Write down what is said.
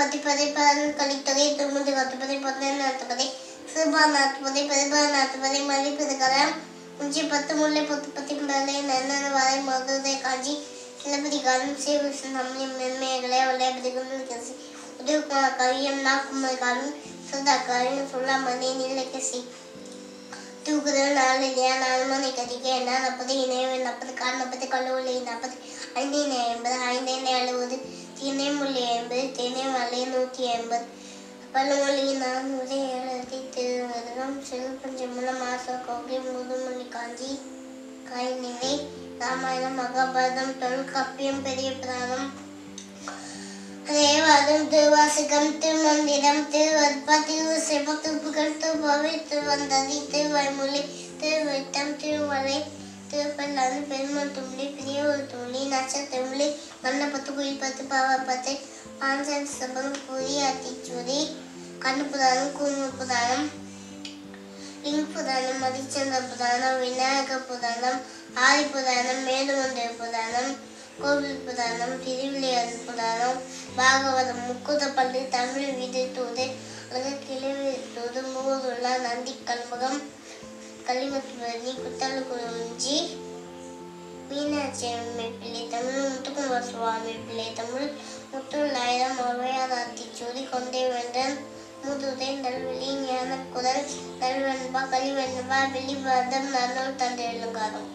கத்திப்பதை பலன் கலித்தொகை தொகுந்து கத்துப்பதை பொருள் நடத்துப்பதை சிறுபா நடத்துப்பதை பெருபா நடத்துப்பதை மதிப்பது கலம் உஞ்சி 10 முல்லை 10 முதலை நன்னன வரை மதுரை காஞ்சி சிலப்பதி காலம் சேவிசன் தமிழின் மென்மைகளை வளையபதிகள் கசி உதயகுமார் கவியம் நாக்குமல் காலம் சுதா கவியம் சொல்லாமணி நீலகசி தூக்குதல் 4 இல்லையா 4 மணி கதிக்க என்ன 40 இணைய 40 கால் 40 கல்லூரி 40 5 80 5 60 திணை மொழி 80 திணை மலை 180 பழமொழி 407 திருவருகம் சிறுபஞ்சமூலம் மாச கோகை முதுமொழி காஞ்சி காய்நிலை ராமாயணம் மகாபாரதம் தொல்காப்பியம் பெரிய புராணம் தேவாரம் திருவாசகம் திருமந்திரம் திருவருப்பா திருவிசைப்ப திருப்புகழ் திருப்பாவை திருவந்தாதி திருவாய்மொழி திருவிட்டம் திருவரை திருப்பல்லாது பெருமாள் தும்பி பெரிய ஒரு துளி நட்சத்திரமொழி மன்னப்பத்து குயில்பத்து பாவப்பத்தை பாஞ்சல் சபம் கூறி அத்திச்சூரி கண்ணு புராணம் கூர்ம புராணம் லிங்க புராணம் மதிச்சந்திர புராணம் விநாயக புராணம் ஆதி புராணம் மேலுமந்திர புராணம் கோவில் புராணம் திருவிளையாடு புராணம் பாகவதம் முக்குதப்பள்ளி தமிழ் வீடு தூது அல்லது கிளவி தூது மூருள்ள நந்தி கல்முகம் களிமத்துவனி குத்தல் குறிஞ்சி மீனாட்சி அம்மை பிள்ளை தமிழ் முத்துக்குமார் சுவாமி பிள்ளை தமிழ் முத்துள்ளாயிரம் ஒருவையார் ஆத்திச்சூரி கொண்டே வேந்தன் முதுதை நல்வெளி ஞான குரல் நல்வெண்பா கலிவெண்பா வெளிவாதம் நல்லூர் தந்தை எழுங்காரம்